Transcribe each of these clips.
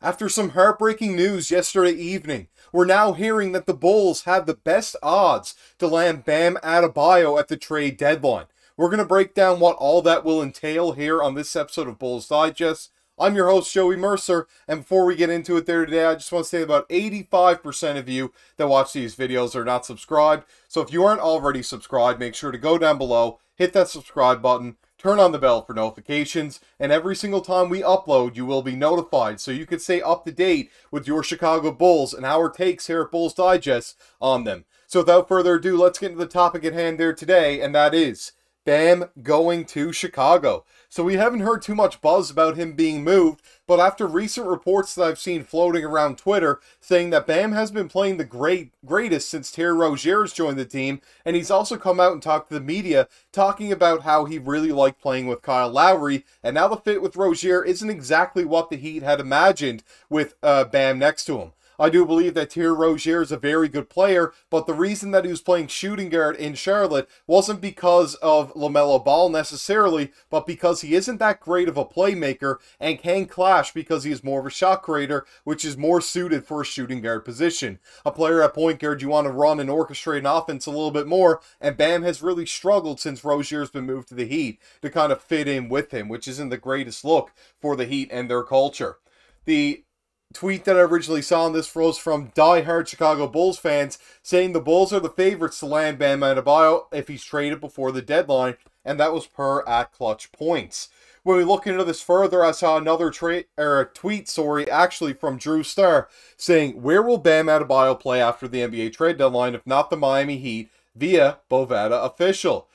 After some heartbreaking news yesterday evening, we're now hearing that the Bulls have the best odds to land Bam Adebayo at the trade deadline. We're going to break down what all that will entail here on this episode of Bulls Digest. I'm your host, Joey Mercer, and before we get into it there today, I just want to say about 85% of you that watch these videos are not subscribed. So if you aren't already subscribed, make sure to go down below, hit that subscribe button, turn on the bell for notifications, and every single time we upload, you will be notified so you can stay up to date with your Chicago Bulls and our takes here at Bulls Digest on them. So without further ado, let's get into the topic at hand there today, and that is Bam going to Chicago. So we haven't heard too much buzz about him being moved, but after recent reports that I've seen floating around Twitter saying that Bam has been playing the greatest since Terry Rozier has joined the team, and he's also come out and talked to the media talking about how he really liked playing with Kyle Lowry, and now the fit with Rozier isn't exactly what the Heat had imagined with Bam next to him. I do believe that Terry Rozier is a very good player, but the reason that he was playing shooting guard in Charlotte wasn't because of LaMelo Ball necessarily, but because he isn't that great of a playmaker and can clash because he is more of a shot creator, which is more suited for a shooting guard position. A player at point guard, you want to run and orchestrate an offense a little bit more, and Bam has really struggled since Rozier's been moved to the Heat to kind of fit in with him, which isn't the greatest look for the Heat and their culture. The tweet that I originally saw on this was from die-hard Chicago Bulls fans saying the Bulls are the favorites to land Bam Adebayo if he's traded before the deadline, and that was per at Clutch Points. When we look into this further, I saw another tweet, actually from Drew Starr, saying, "Where will Bam Adebayo play after the NBA trade deadline if not the Miami Heat via Bovada Official?"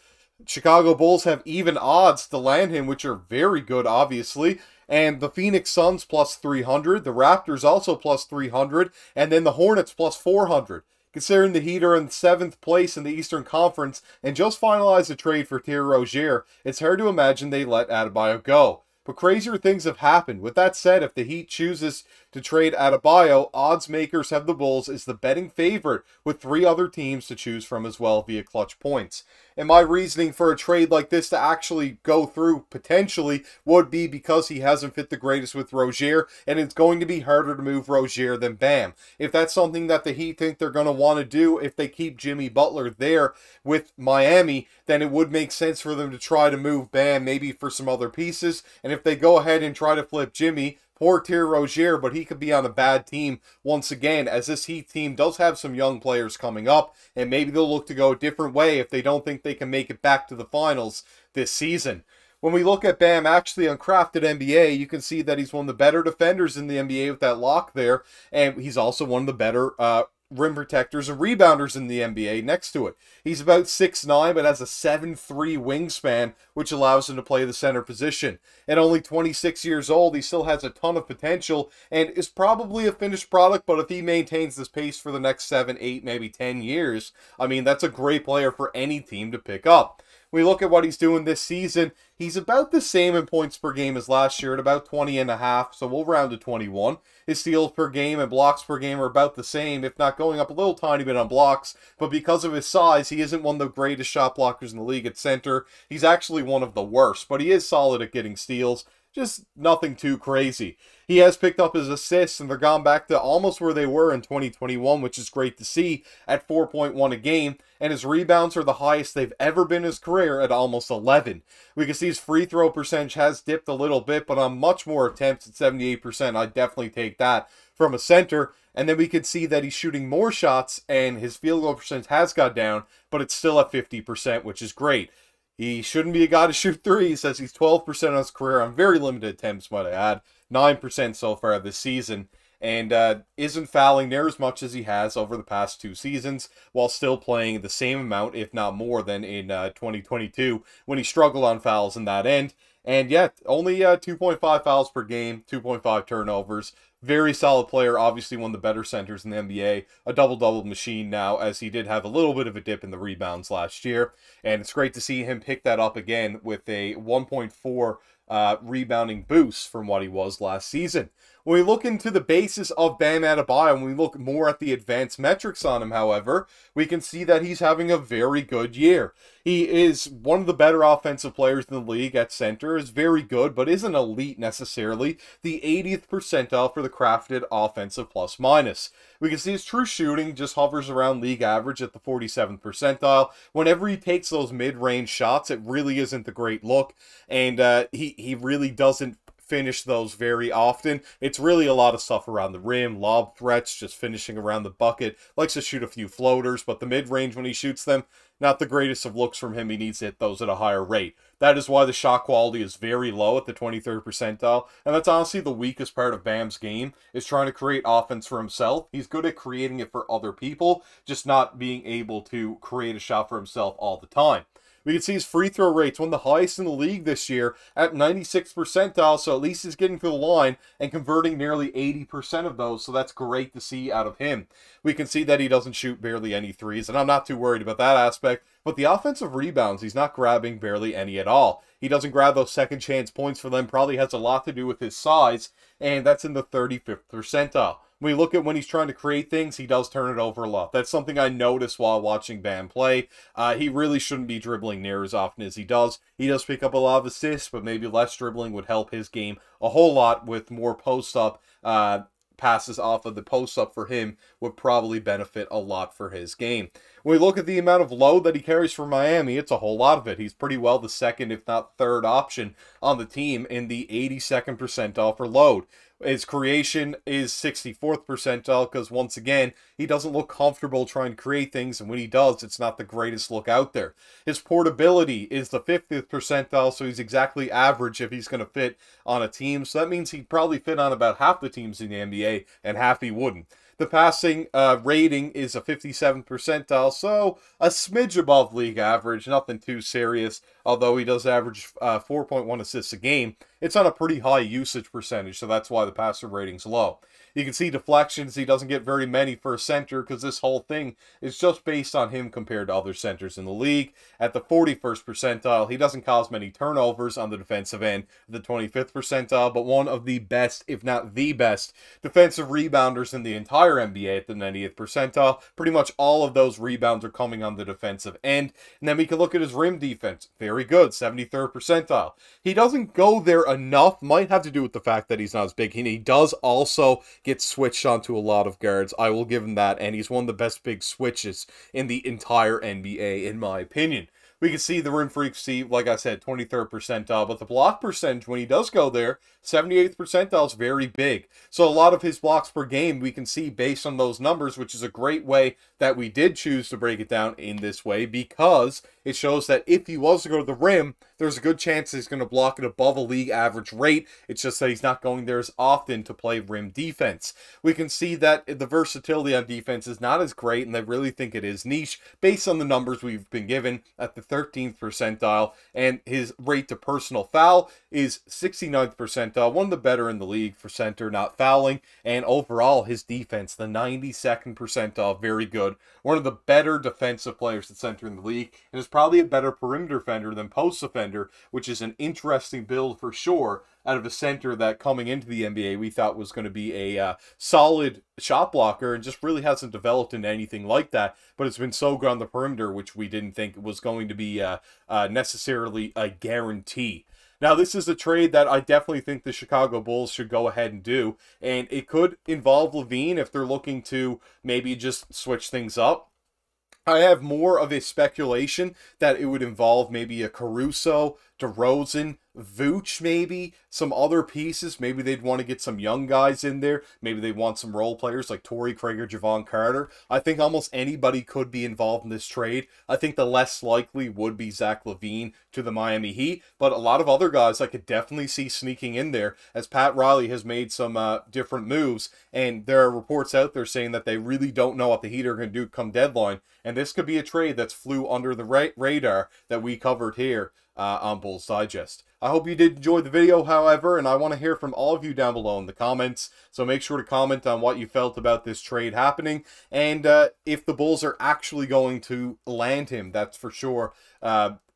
Chicago Bulls have even odds to land him, which are very good, obviously. And the Phoenix Suns plus 300, the Raptors also plus 300, and then the Hornets plus 400. Considering the Heat are in 7th place in the Eastern Conference and just finalized a trade for Terry Rozier, it's hard to imagine they let Adebayo go. But crazier things have happened. With that said, if the Heat chooses to trade Adebayo, odds makers have the Bulls as the betting favorite with 3 other teams to choose from as well via Clutch Points. And my reasoning for a trade like this to actually go through potentially would be because he hasn't fit the greatest with Rozier, and it's going to be harder to move Rozier than Bam. If that's something that the Heat think they're going to want to do, if they keep Jimmy Butler there with Miami, then it would make sense for them to try to move Bam maybe for some other pieces. And if they go ahead and try to flip Jimmy, poor Terry Rozier, but he could be on a bad team once again, as this Heat team does have some young players coming up, and maybe they'll look to go a different way if they don't think they can make it back to the finals this season. When we look at Bam actually on Crafted NBA, you can see that he's one of the better defenders in the NBA with that lock there, and he's also one of the better rim protectors and rebounders in the NBA next to it. He's about 6'9", but has a 7'3" wingspan, which allows him to play the center position. At only 26 years old, he still has a ton of potential and is probably a finished product, but if he maintains this pace for the next 7, 8, maybe 10 years, I mean, that's a great player for any team to pick up. We look at what he's doing this season, he's about the same in points per game as last year at about 20.5, so we'll round to 21. His steals per game and blocks per game are about the same, if not going up a little tiny bit on blocks, but because of his size, he isn't one of the greatest shot blockers in the league at center. He's actually one of the worst, but he is solid at getting steals. Just nothing too crazy. He has picked up his assists, and they're gone back to almost where they were in 2021, which is great to see, at 4.1 a game, and his rebounds are the highest they've ever been in his career at almost 11. We can see his free throw percentage has dipped a little bit, but on much more attempts at 78%, I'd definitely take that from a center. And then we can see that he's shooting more shots, and his field goal percentage has got down, but it's still at 50%, which is great. He shouldn't be a guy to shoot threes, as he's 12% on his career on very limited attempts, might I add. 9% so far this season, and isn't fouling near as much as he has over the past 2 seasons, while still playing the same amount, if not more, than in 2022, when he struggled on fouls in that end. And yet, only 2.5 fouls per game, 2.5 turnovers. Very solid player, obviously one of the better centers in the NBA. A double-double machine now, as he did have a little bit of a dip in the rebounds last year. And it's great to see him pick that up again with a 1.4 rebounding boost from what he was last season. When we look into the basis of Bam Adebayo, and we look more at the advanced metrics on him, however, we can see that he's having a very good year. He is one of the better offensive players in the league at center, is very good, but isn't elite necessarily. The 80th percentile for the crafted offensive plus minus. We can see his true shooting just hovers around league average at the 47th percentile. Whenever he takes those mid-range shots, it really isn't the great look, and he really doesn't finish those very often. It's really a lot of stuff around the rim, lob threats, just finishing around the bucket. Likes to shoot a few floaters, but the mid-range when he shoots them, not the greatest of looks from him. He needs to hit those at a higher rate. That is why the shot quality is very low at the 23rd percentile, and that's honestly the weakest part of Bam's game, is trying to create offense for himself. He's good at creating it for other people, just not being able to create a shot for himself all the time. We can see his free throw rates, one of the highest in the league this year, at 96th percentile, so at least he's getting to the line and converting nearly 80% of those, so that's great to see out of him. We can see that he doesn't shoot barely any threes, and I'm not too worried about that aspect, but the offensive rebounds, he's not grabbing barely any at all. He doesn't grab those second chance points for them, probably has a lot to do with his size, and that's in the 35th percentile. When we look at when he's trying to create things, he does turn it over a lot. That's something I noticed while watching Bam play. He really shouldn't be dribbling near as often as he does. He does pick up a lot of assists, but maybe less dribbling would help his game a whole lot, with more post-up passes off of the post-up for him would probably benefit a lot for his game. When we look at the amount of load that he carries for Miami, it's a whole lot of it. He's pretty well the second, if not third option on the team in the 82nd percentile for load. His creation is 64th percentile because, once again, he doesn't look comfortable trying to create things, and when he does, it's not the greatest look out there. His portability is the 50th percentile, so he's exactly average if he's going to fit on a team. So that means he'd probably fit on about half the teams in the NBA, and half he wouldn't. The passing rating is a 57th percentile, so a smidge above league average, nothing too serious, although he does average 4.1 assists a game. It's on a pretty high usage percentage, so that's why the passer rating's low. You can see deflections, he doesn't get very many for a center because this whole thing is just based on him compared to other centers in the league. At the 41st percentile, he doesn't cause many turnovers on the defensive end, the 25th percentile, but one of the best, if not the best, defensive rebounders in the entire NBA at the 90th percentile. Pretty much all of those rebounds are coming on the defensive end. And then we can look at his rim defense. Very good, 73rd percentile. He doesn't go there enough, might have to do with the fact that he's not as big. And he does also get switched onto a lot of guards. I will give him that, and he's one of the best big switches in the entire NBA, in my opinion. We can see the rim frequency, like I said, 23rd percentile, but the block percentage, when he does go there, 78th percentile is very big. So a lot of his blocks per game we can see based on those numbers, which is a great way that we did choose to break it down in this way, because it shows that if he was to go to the rim, there's a good chance he's going to block it above a league average rate. It's just that he's not going there as often to play rim defense. We can see that the versatility on defense is not as great, and I really think it is niche based on the numbers we've been given at the 13th percentile, and his rate to personal foul is 69th percentile, one of the better in the league for center not fouling, and overall his defense, the 92nd percentile, very good. One of the better defensive players at center in the league, and is probably a better perimeter defender than post defender, which is an interesting build for sure out of a center that coming into the NBA we thought was going to be a solid shot blocker, and just really hasn't developed into anything like that, but it's been so good on the perimeter, which we didn't think was going to be necessarily a guarantee. Now, this is a trade that I definitely think the Chicago Bulls should go ahead and do, and it could involve Lavine if they're looking to maybe just switch things up. I have more of a speculation that it would involve maybe a Caruso, DeRozan, Vooch, maybe some other pieces. Maybe they'd want to get some young guys in there. Maybe they want some role players like Torrey Craig or Javon Carter. I think almost anybody could be involved in this trade. I think the less likely would be Zach LaVine to the Miami Heat, but a lot of other guys I could definitely see sneaking in there, as Pat Riley has made some different moves, and there are reports out there saying that they really don't know what the Heat are going to do come deadline, and this could be a trade that's flew under the radar that we covered here on Bulls Digest. I hope you did enjoy the video, however, and I want to hear from all of you down below in the comments, so make sure to comment on what you felt about this trade happening, and if the Bulls are actually going to land him. That's for sure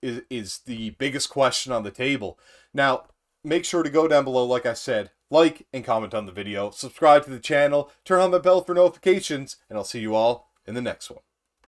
is the biggest question on the table. Now, make sure to go down below, like I said, like and comment on the video, subscribe to the channel, turn on the bell for notifications, and I'll see you all in the next one.